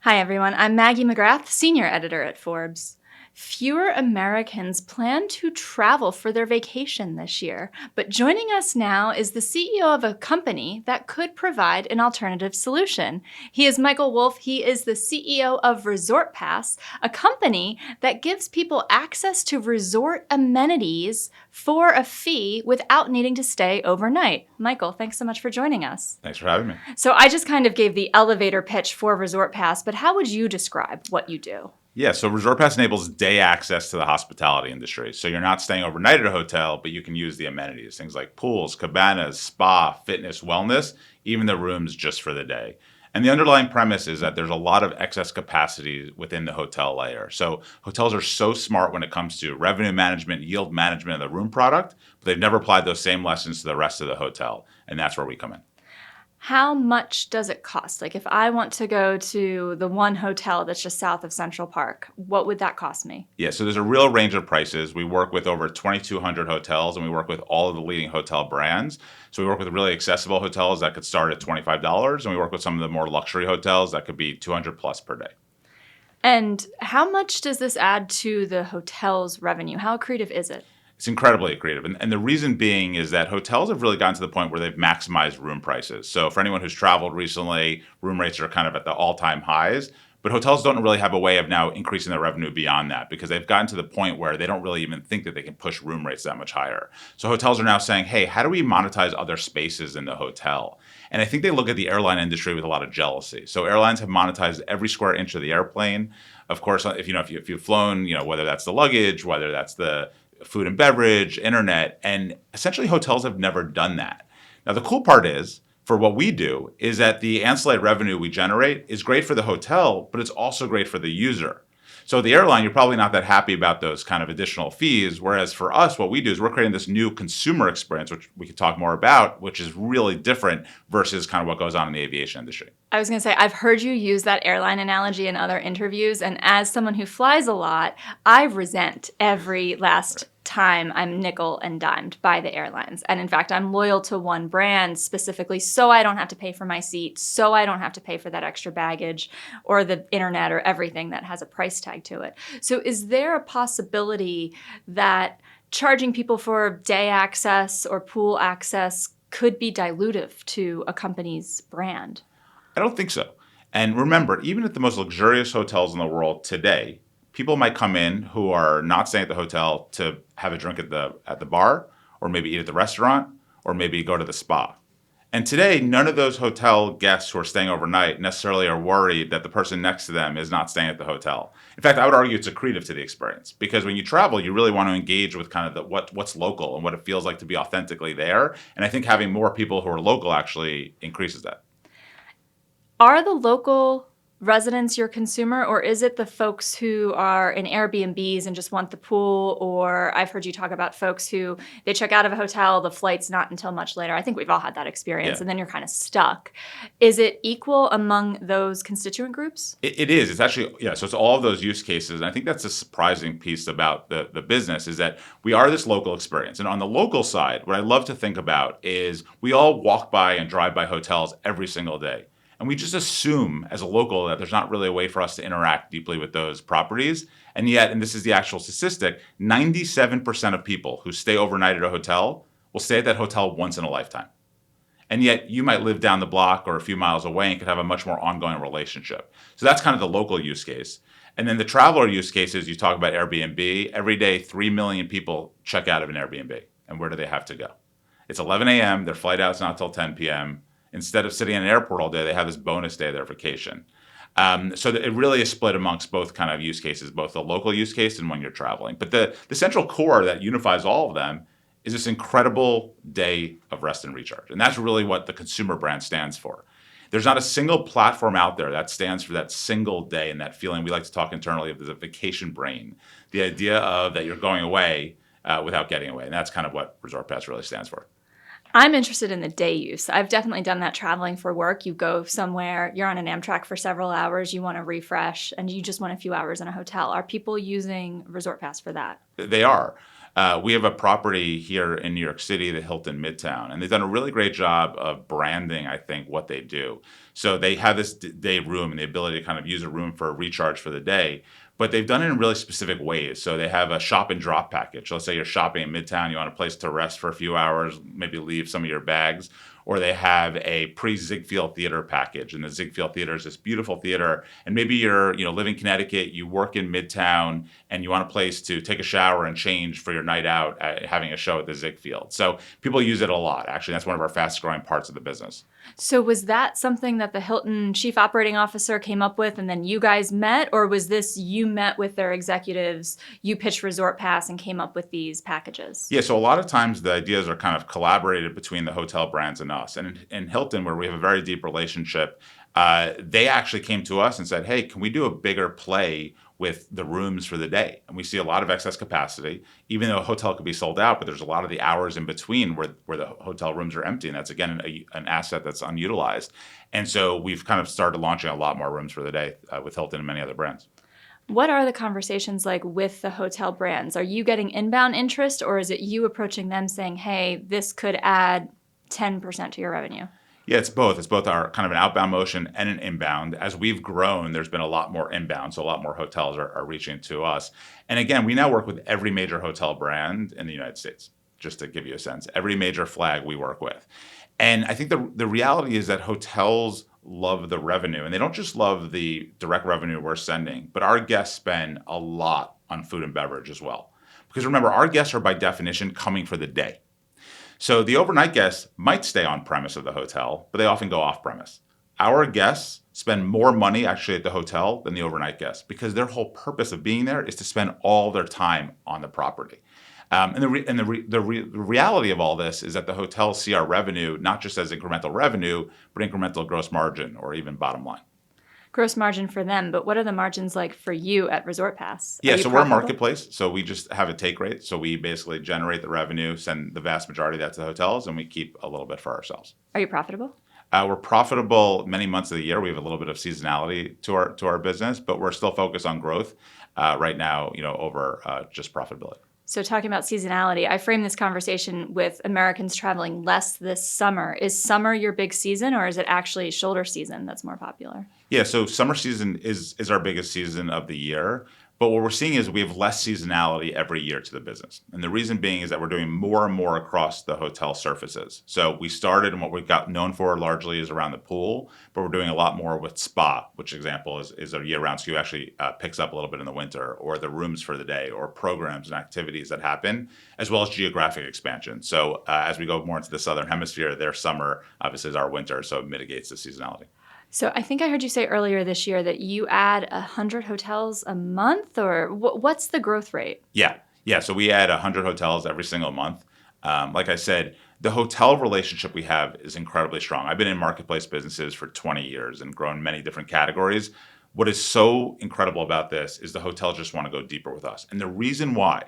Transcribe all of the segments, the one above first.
Hi, everyone. I'm Maggie McGrath, senior editor at Forbes. Fewer Americans plan to travel for their vacation this year, but joining us now is the CEO of a company that could provide an alternative solution. He is Michael Wolf. He is the CEO of ResortPass, a company that gives people access to resort amenities for a fee without needing to stay overnight. Michael, thanks so much for joining us. Thanks for having me. So I just kind of gave the elevator pitch for ResortPass, but how would you describe what you do? Yeah, so ResortPass enables day access to the hospitality industry. So you're not staying overnight at a hotel, but you can use the amenities, things like pools, cabanas, spa, fitness, wellness, even the rooms just for the day. And the underlying premise is that there's a lot of excess capacity within the hotel layer. So hotels are so smart when it comes to revenue management, yield management of the room product, but they've never applied those same lessons to the rest of the hotel. And that's where we come in. How much does it cost? Like if I want to go to the one hotel that's just south of Central Park, what would that cost me? Yeah, so there's a real range of prices. We work with over 2,200 hotels, and we work with all of the leading hotel brands. So we work with really accessible hotels that could start at $25, and we work with some of the more luxury hotels that could be 200 plus per day. And how much does this add to the hotel's revenue? How accretive is it? It's incredibly creative. And the reason being is that hotels have really gotten to the point where they've maximized room prices. So for anyone who's traveled recently, room rates are kind of at the all-time highs. But hotels don't really have a way of now increasing their revenue beyond that because they've gotten to the point where they don't really even think that they can push room rates that much higher. So hotels are now saying, hey, how do we monetize other spaces in the hotel? And I think they look at the airline industry with a lot of jealousy. So airlines have monetized every square inch of the airplane. Of course, if you've flown, whether that's the luggage, whether that's the food and beverage, internet, and essentially hotels have never done that. Now, the cool part is, for what we do, is that the ancillary revenue we generate is great for the hotel, but it's also great for the user. So the airline, you're probably not that happy about those kind of additional fees, whereas for us, what we do is we're creating this new consumer experience, which we could talk more about, which is really different versus kind of what goes on in the aviation industry. I was going to say, I've heard you use that airline analogy in other interviews, and as someone who flies a lot, I resent every last time I'm nickel and dimed by the airlines. And in fact, I'm loyal to one brand specifically so I don't have to pay for my seat, so I don't have to pay for that extra baggage or the internet or everything that has a price tag to it. So is there a possibility that charging people for day access or pool access could be dilutive to a company's brand? I don't think so. And remember, even at the most luxurious hotels in the world today, people might come in who are not staying at the hotel to have a drink at the bar, or maybe eat at the restaurant, or maybe go to the spa. And today, none of those hotel guests who are staying overnight necessarily are worried that the person next to them is not staying at the hotel. In fact, I would argue it's accretive to the experience because when you travel, you really want to engage with kind of what's local and what it feels like to be authentically there. And I think having more people who are local actually increases that. Are the local residents your consumer, or is it the folks who are in Airbnbs and just want the pool? Or I've heard you talk about folks who they check out of a hotel, the flight's not until much later. I think we've all had that experience, and then you're kind of stuck. Is it equal among those constituent groups? It is. It's actually, so it's all of those use cases. And I think that's a surprising piece about the business is that we are this local experience. And on the local side, what I love to think about is we all walk by and drive by hotels every single day. And we just assume as a local that there's not really a way for us to interact deeply with those properties. And yet, and this is the actual statistic, 97% of people who stay overnight at a hotel will stay at that hotel once in a lifetime. And yet you might live down the block or a few miles away and could have a much more ongoing relationship. So that's kind of the local use case. And then the traveler use cases, you talk about Airbnb. Every day, 3 million people check out of an Airbnb. And where do they have to go? It's 11 a.m. Their flight out's not until 10 p.m. Instead of sitting in an airport all day, they have this bonus day of their vacation. So it really is split amongst both kind of use cases, both the local use case and when you're traveling. But the central core that unifies all of them is this incredible day of rest and recharge. And that's really what the consumer brand stands for. There's not a single platform out there that stands for that single day and that feeling we like to talk internally of the vacation brain, the idea of that you're going away without getting away. And that's kind of what ResortPass really stands for. I'm interested in the day use. I've definitely done that traveling for work. You go somewhere, you're on an Amtrak for several hours, you want to refresh, and you just want a few hours in a hotel. Are people using ResortPass for that? They are. We have a property here in New York City, the Hilton Midtown, and they've done a really great job of branding, I think, what they do. So they have this day room and the ability to kind of use a room for a recharge for the day, but they've done it in really specific ways. So they have a shop and drop package. So let's say you're shopping in Midtown, you want a place to rest for a few hours, maybe leave some of your bags. Or they have a pre-Ziegfeld theater package, and the Ziegfeld theater is this beautiful theater. And maybe you're, live in Connecticut, you work in Midtown, and you want a place to take a shower and change for your night out, having a show at the Ziegfeld. So people use it a lot. Actually, that's one of our fastest-growing parts of the business. So was that something that the Hilton chief operating officer came up with, and then you guys met, or was this you met with their executives, you pitched ResortPass, and came up with these packages? Yeah, so a lot of times the ideas are kind of collaborated between the hotel brands and us. And in Hilton, where we have a very deep relationship, they actually came to us and said, hey, can we do a bigger play with the rooms for the day? And we see a lot of excess capacity, even though a hotel could be sold out, but there's a lot of the hours in between where the hotel rooms are empty. And that's, again, an asset that's unutilized. And so we've kind of started launching a lot more rooms for the day with Hilton and many other brands. What are the conversations like with the hotel brands? Are you getting inbound interest, or is it you approaching them saying, hey, this could add 10% to your revenue? Yeah, it's both. It's both our kind of an outbound motion and an inbound. As we've grown, there's been a lot more inbound, so a lot more hotels are reaching to us. And again, we now work with every major hotel brand in the United States, just to give you a sense. Every major flag we work with. And I think the reality is that hotels love the revenue, and they don't just love the direct revenue we're sending, but our guests spend a lot on food and beverage as well. Because remember, our guests are by definition coming for the day. So the overnight guests might stay on premise of the hotel, but they often go off premise. Our guests spend more money actually at the hotel than the overnight guests, because their whole purpose of being there is to spend all their time on the property. The reality of all this is that the hotels see our revenue not just as incremental revenue, but incremental gross margin or even bottom line. Gross margin for them, but what are the margins like for you at ResortPass? Yeah, so we're a marketplace, so we just have a take rate. So we basically generate the revenue, send the vast majority of that to the hotels, and we keep a little bit for ourselves. Are you profitable? We're profitable many months of the year. We have a little bit of seasonality to our business, but we're still focused on growth right now, over just profitability. So talking about seasonality, I frame this conversation with Americans traveling less this summer. Is summer your big season, or is it actually shoulder season that's more popular? Yeah, so summer season is our biggest season of the year. But what we're seeing is we have less seasonality every year to the business. And the reason being is that we're doing more and more across the hotel surfaces. So we started, and what we got known for largely is around the pool, but we're doing a lot more with spa, which example is a year-round SKU, actually picks up a little bit in the winter, or the rooms for the day, or programs and activities that happen, as well as geographic expansion. So as we go more into the southern hemisphere, their summer obviously is our winter, so it mitigates the seasonality. So I think I heard you say earlier this year that you add 100 hotels a month, or what's the growth rate? Yeah. So we add 100 hotels every single month. Like I said, the hotel relationship we have is incredibly strong. I've been in marketplace businesses for 20 years and grown many different categories. What is so incredible about this is the hotels just want to go deeper with us. And the reason why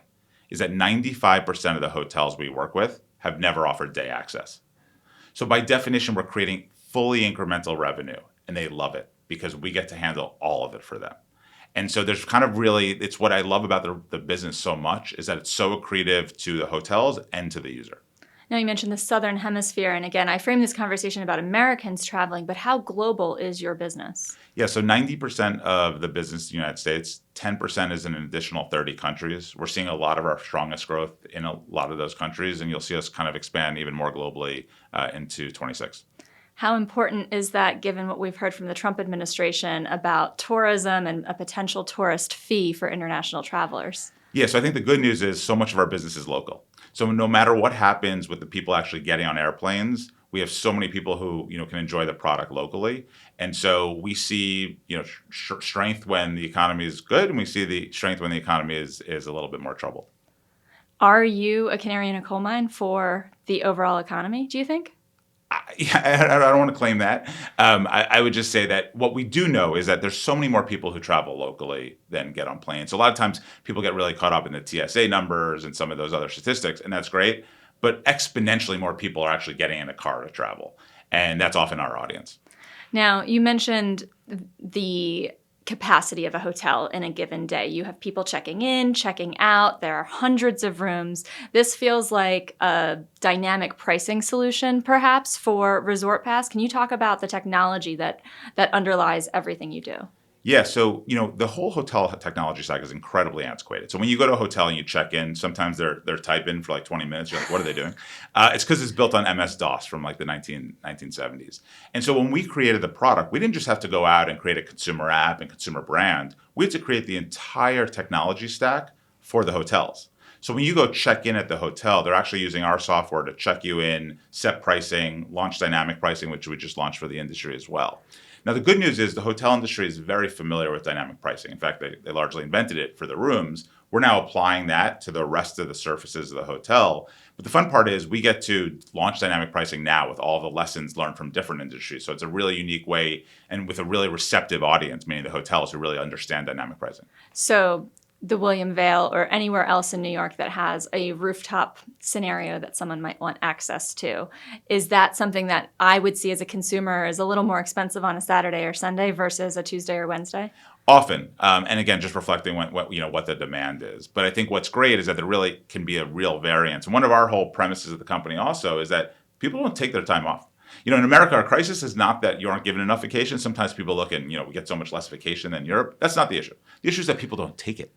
is that 95% of the hotels we work with have never offered day access. So by definition, we're creating fully incremental revenue, and they love it because we get to handle all of it for them. And so there's kind of really, it's what I love about the business so much, is that it's so accretive to the hotels and to the user. Now, you mentioned the Southern Hemisphere, and again, I frame this conversation about Americans traveling, but how global is your business? Yeah, so 90% of the business in the United States, 10% is in an additional 30 countries. We're seeing a lot of our strongest growth in a lot of those countries, and you'll see us kind of expand even more globally into 26. How important is that, given what we've heard from the Trump administration about tourism and a potential tourist fee for international travelers? Yeah, so I think the good news is so much of our business is local. So no matter what happens with the people actually getting on airplanes, we have so many people who can enjoy the product locally. And so we see strength when the economy is good, and we see the strength when the economy is a little bit more troubled. Are you a canary in a coal mine for the overall economy, do you think? I don't want to claim that. I would just say that what we do know is that there's so many more people who travel locally than get on planes. So a lot of times people get really caught up in the TSA numbers and some of those other statistics, and that's great. But exponentially more people are actually getting in a car to travel. And that's often our audience. Now, you mentioned the capacity of a hotel in a given day. You have people checking in, checking out. There are hundreds of rooms. This feels like a dynamic pricing solution, perhaps, for ResortPass. Can you talk about the technology that underlies everything you do? Yeah, so the whole hotel technology stack is incredibly antiquated. So when you go to a hotel and you check in, sometimes they're typing for like 20 minutes. You're like, what are they doing? It's because it's built on MS-DOS from like the 1970s. And so when we created the product, we didn't just have to go out and create a consumer app and consumer brand. We had to create the entire technology stack for the hotels. So when you go check in at the hotel, they're actually using our software to check you in, set pricing, launch dynamic pricing, which we just launched for the industry as well. Now, the good news is the hotel industry is very familiar with dynamic pricing. In fact, they largely invented it for the rooms. We're now applying that to the rest of the surfaces of the hotel. But the fun part is we get to launch dynamic pricing now with all the lessons learned from different industries. So it's a really unique way and with a really receptive audience, meaning the hotels who really understand dynamic pricing. So the William Vale or anywhere else in New York that has a rooftop scenario that someone might want access to, is that something that I would see as a consumer is a little more expensive on a Saturday or Sunday versus a Tuesday or Wednesday? Often, and again, just reflecting what the demand is. But I think what's great is that there really can be a real variance. And one of our whole premises of the company also is that people don't take their time off. In America, our crisis is not that you aren't given enough vacation. Sometimes people look and, we get so much less vacation than Europe. That's not the issue. The issue is that people don't take it.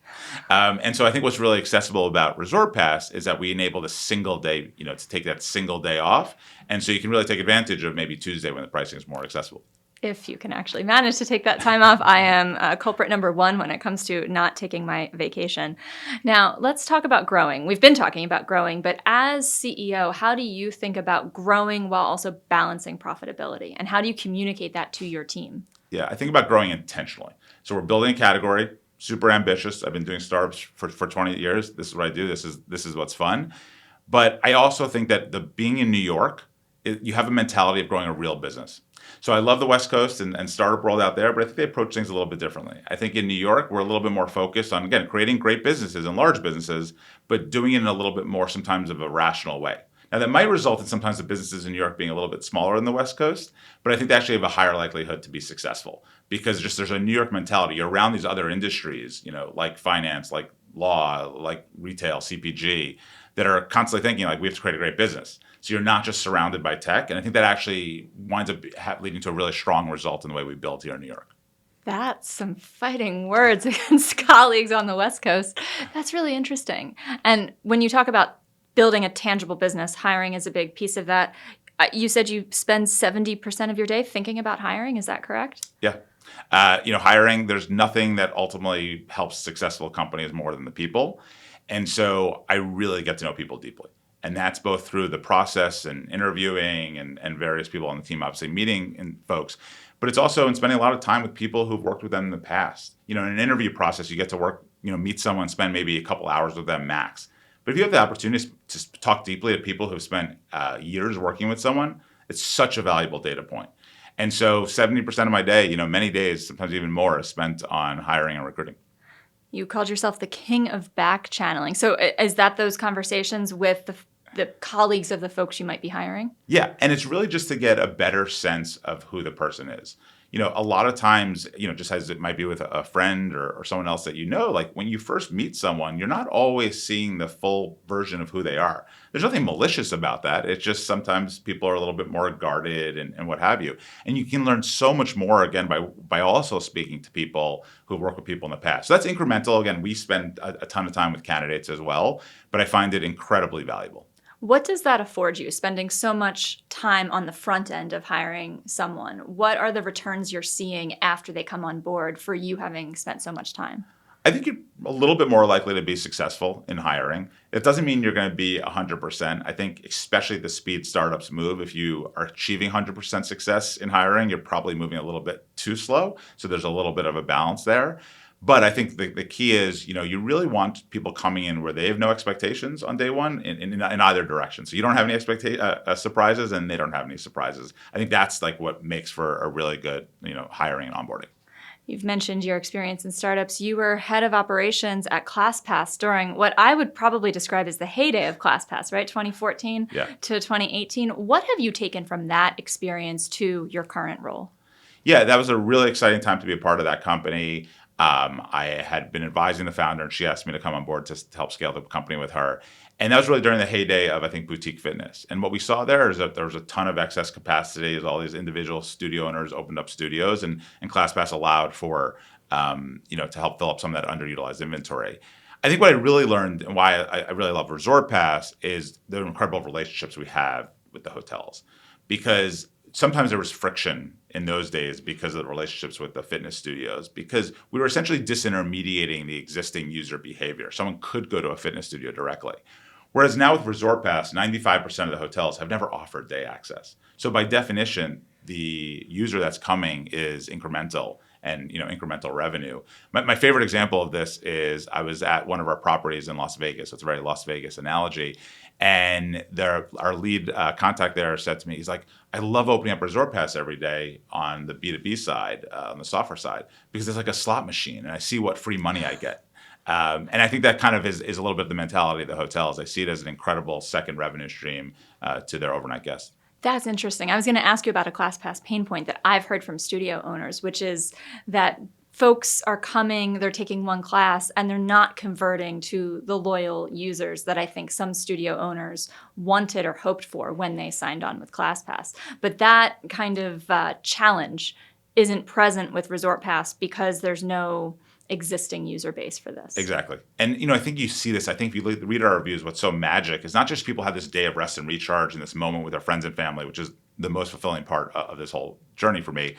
And so I think what's really accessible about ResortPass is that we enable a single day, to take that single day off. And so you can really take advantage of maybe Tuesday when the pricing is more accessible. If you can actually manage to take that time off, I am culprit number one when it comes to not taking my vacation. Now, let's talk about growing. We've been talking about growing, but as CEO, how do you think about growing while also balancing profitability? And how do you communicate that to your team? Yeah, I think about growing intentionally. So we're building a category, super ambitious. I've been doing startups for 20 years. This is what I do. This is what's fun. But I also think that being in New York, you have a mentality of growing a real business. So I love the West Coast and startup world out there, but I think they approach things a little bit differently. I think in New York, we're a little bit more focused on, again, creating great businesses and large businesses, but doing it in a little bit more sometimes of a rational way. Now, that might result in sometimes the businesses in New York being a little bit smaller than the West Coast, but I think they actually have a higher likelihood to be successful because just there's a New York mentality. You're around these other industries, like finance, like law, like retail, CPG, that are constantly thinking like we have to create a great business. So you're not just surrounded by tech. And I think that actually winds up leading to a really strong result in the way we build here in New York. That's some fighting words against colleagues on the West Coast. That's really interesting. And when you talk about building a tangible business, hiring is a big piece of that. You said you spend 70% of your day thinking about hiring. Is that correct? Yeah. Hiring, there's nothing that ultimately helps successful companies more than the people. And so I really get to know people deeply. And that's both through the process and interviewing and various people on the team, obviously meeting folks. But it's also in spending a lot of time with people who've worked with them in the past. In an interview process, you get to work, meet someone, spend maybe a couple hours with them max. But if you have the opportunity to talk deeply to people who've spent years working with someone, it's such a valuable data point. And so 70% of my day, many days, sometimes even more, is spent on hiring and recruiting. You called yourself the king of back channeling. So is that those conversations with the colleagues of the folks you might be hiring? Yeah, and it's really just to get a better sense of who the person is. A lot of times, just as it might be with a friend or someone else that like when you first meet someone, you're not always seeing the full version of who they are. There's nothing malicious about that. It's just sometimes people are a little bit more guarded and what have you. And you can learn so much more, again, by also speaking to people who work with people in the past. So that's incremental. Again, we spend a ton of time with candidates as well, but I find it incredibly valuable. What does that afford you, spending so much time on the front end of hiring someone? What are the returns you're seeing after they come on board for you having spent so much time? I think you're a little bit more likely to be successful in hiring. It doesn't mean you're going to be 100%. I think especially at the speed startups move, if you are achieving 100% success in hiring, you're probably moving a little bit too slow. So there's a little bit of a balance there. But I think the key is, you really want people coming in where they have no expectations on day one in either direction. So you don't have any surprises and they don't have any surprises. I think that's like what makes for a really good, hiring and onboarding. You've mentioned your experience in startups. You were head of operations at ClassPass during what I would probably describe as the heyday of ClassPass, right? 2014 to 2018. What have you taken from that experience to your current role? Yeah, that was a really exciting time to be a part of that company. I had been advising the founder, and she asked me to come on board to help scale the company with her. And that was really during the heyday of, I think, boutique fitness. And what we saw there is that there was a ton of excess capacity as all these individual studio owners opened up studios, and ClassPass allowed for, to help fill up some of that underutilized inventory. I think what I really learned and why I really love ResortPass is the incredible relationships we have with the hotels, because sometimes there was friction in those days because of the relationships with the fitness studios, because we were essentially disintermediating the existing user behavior. Someone could go to a fitness studio directly. Whereas now with ResortPass, 95% of the hotels have never offered day access. So by definition, the user that's coming is incremental and incremental revenue. My favorite example of this is I was at one of our properties in Las Vegas. It's a very Las Vegas analogy. And our lead contact there said to me, he's like, I love opening up ResortPass every day on the B2B side, on the software side, because it's like a slot machine and I see what free money I get. And I think that kind of is a little bit the mentality of the hotels. I see it as an incredible second revenue stream to their overnight guests. That's interesting. I was going to ask you about a ClassPass pain point that I've heard from studio owners, which is that folks are coming, they're taking one class, and they're not converting to the loyal users that I think some studio owners wanted or hoped for when they signed on with ClassPass. But that kind of challenge isn't present with ResortPass because there's no existing user base for this. Exactly. And, I think you see this. I think if you read our reviews, what's so magic is not just people have this day of rest and recharge in this moment with their friends and family, which is the most fulfilling part of this whole journey for me,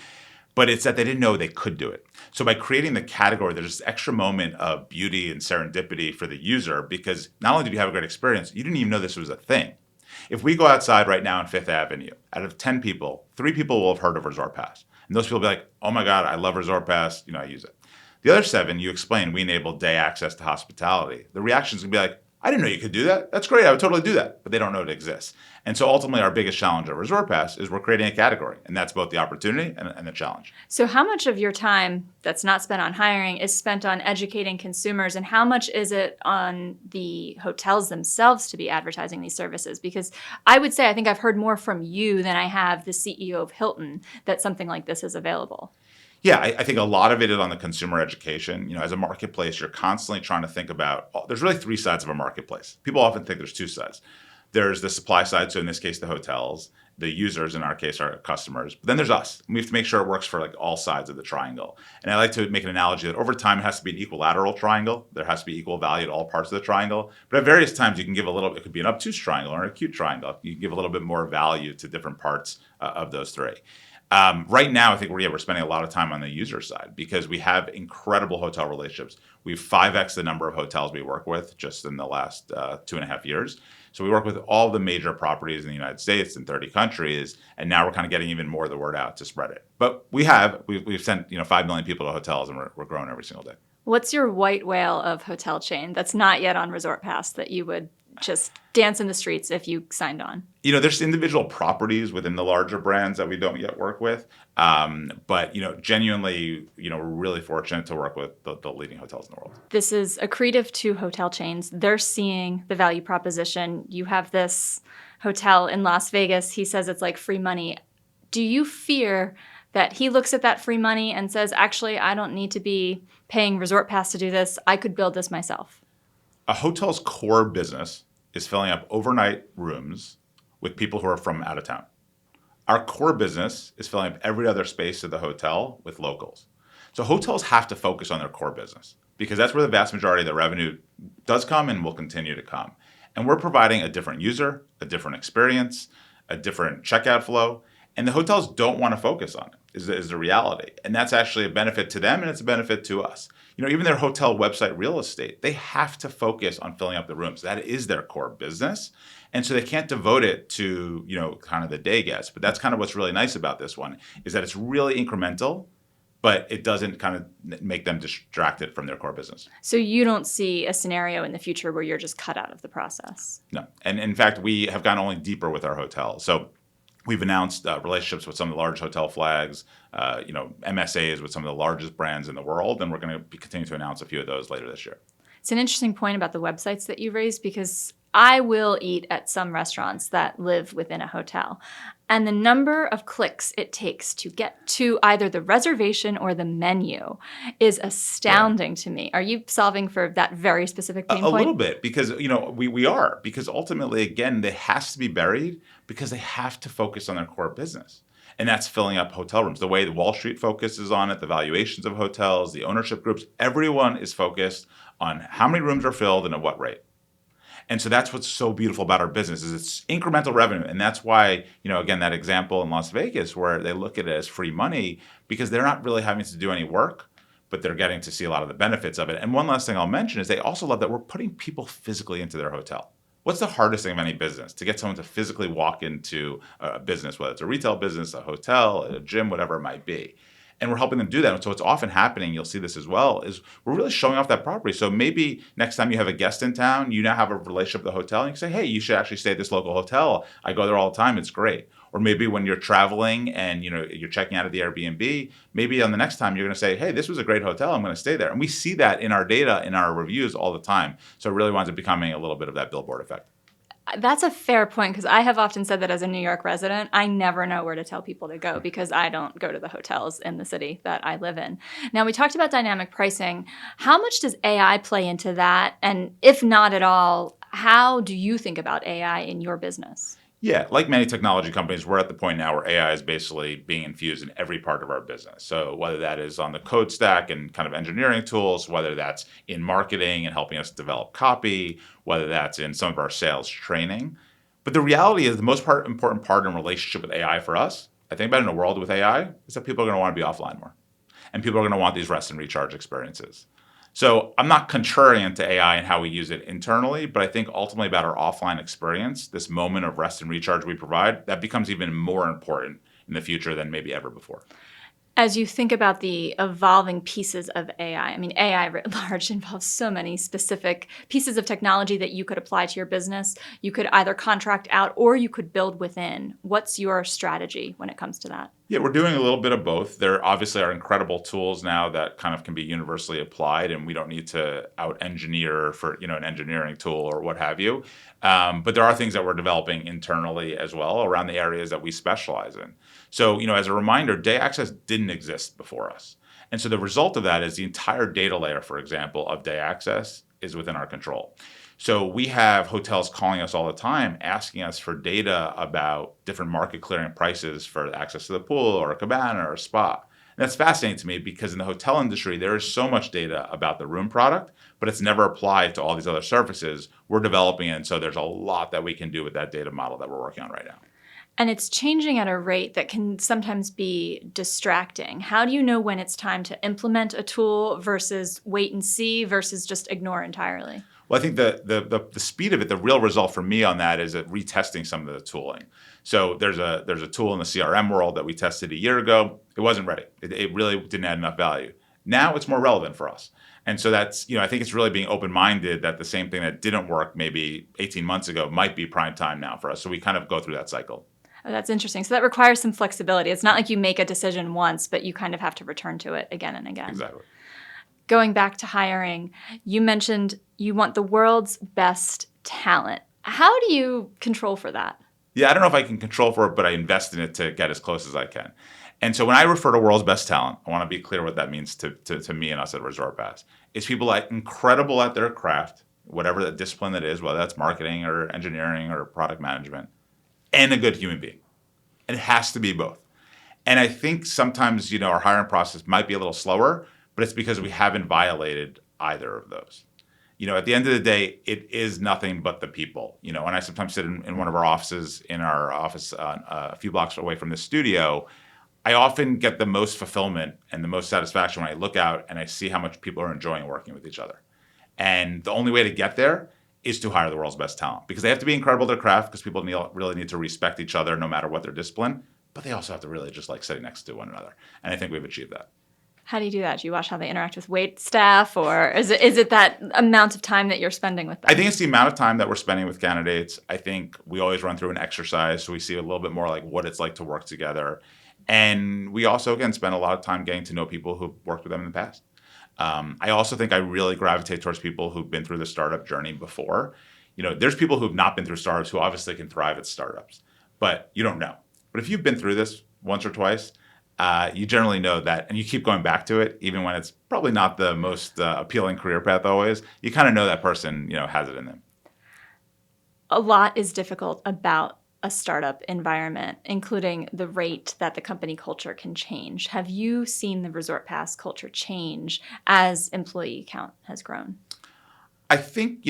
but it's that they didn't know they could do it. So by creating the category, there's this extra moment of beauty and serendipity for the user, because not only did you have a great experience, you didn't even know this was a thing. If we go outside right now on Fifth Avenue, out of 10 people, 3 people will have heard of ResortPass. And those people will be like, oh my God, I love ResortPass, I use it. The other 7, you explain, we enable day access to hospitality. The reaction's gonna be like, I didn't know you could do that. That's great, I would totally do that. But they don't know it exists. And so ultimately our biggest challenge at ResortPass is we're creating a category. And that's both the opportunity and the challenge. So how much of your time that's not spent on hiring is spent on educating consumers, and how much is it on the hotels themselves to be advertising these services? Because I would say I think I've heard more from you than I have the CEO of Hilton that something like this is available. Yeah, I think a lot of it is on the consumer education. As a marketplace, you're constantly trying to think about, there's really 3 sides of a marketplace. People often think there's 2 sides. There's the supply side, so in this case, the hotels. The users, in our case, are customers. But then there's us. We have to make sure it works for like all sides of the triangle. And I like to make an analogy that over time it has to be an equilateral triangle. There has to be equal value to all parts of the triangle. But at various times you can give it could be an obtuse triangle or an acute triangle. You can give a little bit more value to different parts of those 3. Right now, I think we're spending a lot of time on the user side because we have incredible hotel relationships. We have 5x the number of hotels we work with just in the last 2.5 years. So we work with all the major properties in the United States in 30 countries, and now we're kind of getting even more of the word out to spread it. But we've sent 5 million people to hotels, and we're growing every single day. What's your white whale of hotel chain that's not yet on ResortPass that you would just dance in the streets if you signed on? There's individual properties within the larger brands that we don't yet work with. But genuinely, we're really fortunate to work with the leading hotels in the world. This is accretive to hotel chains. They're seeing the value proposition. You have this hotel in Las Vegas. He says it's like free money. Do you fear that he looks at that free money and says, actually, I don't need to be paying ResortPass to do this. I could build this myself? A hotel's core business is filling up overnight rooms with people who are from out of town. Our core business is filling up every other space of the hotel with locals. So hotels have to focus on their core business because that's where the vast majority of the revenue does come and will continue to come. And we're providing a different user, a different experience, a different checkout flow. And the hotels don't want to focus on it, is the reality. And that's actually a benefit to them and it's a benefit to us. Even their hotel website real estate, they have to focus on filling up the rooms. That is their core business. And so they can't devote it to, kind of the day guests. But that's kind of what's really nice about this one is that it's really incremental, but it doesn't kind of make them distracted from their core business. So you don't see a scenario in the future where you're just cut out of the process? No. And in fact, we have gone only deeper with our hotels. So we've announced relationships with some of the large hotel flags, MSAs with some of the largest brands in the world, and we're going to continue to announce a few of those later this year. It's an interesting point about the websites that you raised because I will eat at some restaurants that live within a hotel. And the number of clicks it takes to get to either the reservation or the menu is astounding to me. Are you solving for that very specific pain A point? little bit, because we are, because ultimately, again, they has to be buried because they have to focus on their core business. And that's filling up hotel rooms. The way the Wall Street focuses on it, the valuations of hotels, the ownership groups, everyone is focused on how many rooms are filled and at what rate. And so that's what's so beautiful about our business is it's incremental revenue. And that's why, again, that example in Las Vegas where they look at it as free money because they're not really having to do any work, but they're getting to see a lot of the benefits of it. And one last thing I'll mention is they also love that we're putting people physically into their hotel. What's the hardest thing of any business? To get someone to physically walk into a business, whether it's a retail business, a hotel, a gym, whatever it might be. And we're helping them do that. And so what's often happening, you'll see this as well, is we're really showing off that property. So maybe next time you have a guest in town, you now have a relationship with the hotel, and you can say, hey, you should actually stay at this local hotel. I go there all the time. It's great. Or maybe when you're traveling and you're checking out of the Airbnb, maybe on the next time you're going to say, hey, this was a great hotel. I'm going to stay there. And we see that in our data, in our reviews all the time. So it really winds up becoming a little bit of that billboard effect. That's a fair point because I have often said that as a New York resident, I never know where to tell people to go because I don't go to the hotels in the city that I live in. Now, we talked about dynamic pricing. How much does AI play into that? And if not at all, how do you think about AI in your business? Yeah, like many technology companies, we're at the point now where AI is basically being infused in every part of our business. So whether that is on the code stack and kind of engineering tools, whether that's in marketing and helping us develop copy, whether that's in some of our sales training. But the reality is the most important part in relationship with AI for us, I think about in a world with AI, is that people are going to want to be offline more. And people are going to want these rest and recharge experiences. So I'm not contrarian to AI and how we use it internally, but I think ultimately about our offline experience, this moment of rest and recharge we provide, that becomes even more important in the future than maybe ever before. As you think about the evolving pieces of AI, I mean, AI writ large involves so many specific pieces of technology that you could apply to your business. You could either contract out or you could build within. What's your strategy when it comes to that? Yeah, we're doing a little bit of both. There obviously are incredible tools now that kind of can be universally applied, and we don't need to out-engineer for an engineering tool or what have you. But there are things that we're developing internally as well around the areas that we specialize in. So, as a reminder, day access didn't exist before us. And so the result of that is the entire data layer, for example, of day access is within our control. So we have hotels calling us all the time, asking us for data about different market clearing prices for access to the pool or a cabana or a spa. And that's fascinating to me because in the hotel industry, there is so much data about the room product, but it's never applied to all these other services. We're developing it, and so there's a lot that we can do with that data model that we're working on right now. And it's changing at a rate that can sometimes be distracting. How do you know when it's time to implement a tool versus wait and see versus just ignore entirely? Well, I think the speed of it, the real result for me on that is retesting some of the tooling. So there's a tool in the CRM world that we tested a year ago. It wasn't ready. It really didn't add enough value. Now it's more relevant for us. And so that's, I think it's really being open-minded that the same thing that didn't work maybe 18 months ago might be prime time now for us. So we kind of go through that cycle. Oh, that's interesting. So that requires some flexibility. It's not like you make a decision once, but you kind of have to return to it again and again. Exactly. Going back to hiring, you mentioned you want the world's best talent. How do you control for that? Yeah, I don't know if I can control for it, but I invest in it to get as close as I can. And so when I refer to world's best talent, I want to be clear what that means to me and us at ResortPass. It's people like incredible at their craft, whatever the discipline that is, whether that's marketing or engineering or product management, and a good human being. And it has to be both. And I think sometimes, our hiring process might be a little slower, but it's because we haven't violated either of those. At the end of the day, it is nothing but the people. And I sometimes sit in one of our offices, in our office a few blocks away from the studio. I often get the most fulfillment and the most satisfaction when I look out and I see how much people are enjoying working with each other. And the only way to get there is to hire the world's best talent because they have to be incredible at their craft because people really need to respect each other no matter what their discipline. But they also have to really just like sitting next to one another. And I think we've achieved that. How do you do that? Do you watch how they interact with wait staff, or is it that amount of time that you're spending with them? I think it's the amount of time that we're spending with candidates. I think we always run through an exercise so we see a little bit more like what it's like to work together. And we also, again, spend a lot of time getting to know people who've worked with them in the past. I also think I really gravitate towards people who've been through the startup journey before. There's people who've not been through startups who obviously can thrive at startups, but you don't know. But if you've been through this once or twice, you generally know that, and you keep going back to it, even when it's probably not the most appealing career path always. You kind of know that person, has it in them. A lot is difficult about a startup environment, including the rate that the company culture can change. Have you seen the ResortPass culture change as employee count has grown? I think,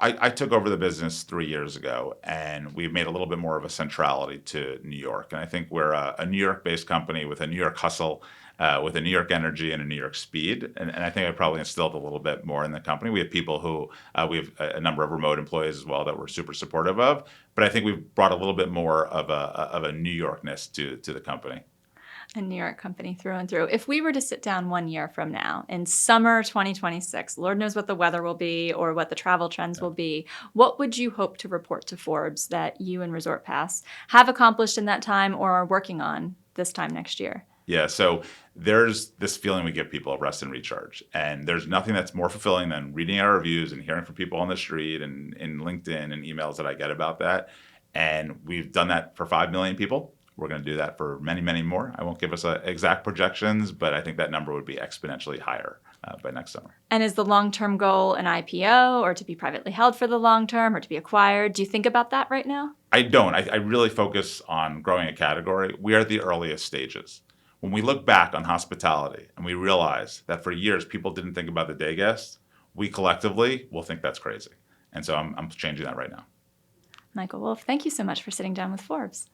I took over the business 3 years ago, and we've made a little bit more of a centrality to New York. And I think we're a New York-based company with a New York hustle, with a New York energy and a New York speed. And I think I probably instilled a little bit more in the company. We have people who, we have a number of remote employees as well that we're super supportive of. But I think we've brought a little bit more of a New Yorkness to the company. A New York company through and through. If we were to sit down 1 year from now in summer 2026, Lord knows what the weather will be or what the travel trends will be, what would you hope to report to Forbes that you and ResortPass have accomplished in that time or are working on this time next year? Yeah, so there's this feeling we give people of rest and recharge. And there's nothing that's more fulfilling than reading our reviews and hearing from people on the street and in LinkedIn and emails that I get about that. And we've done that for 5 million people. We're going to do that for many, many more. I won't give us exact projections, but I think that number would be exponentially higher by next summer. And is the long-term goal an IPO or to be privately held for the long term or to be acquired? Do you think about that right now? I don't. I really focus on growing a category. We are at the earliest stages. When we look back on hospitality and we realize that for years people didn't think about the day guest, we collectively will think that's crazy. And so I'm changing that right now. Michael Wolff, thank you so much for sitting down with Forbes.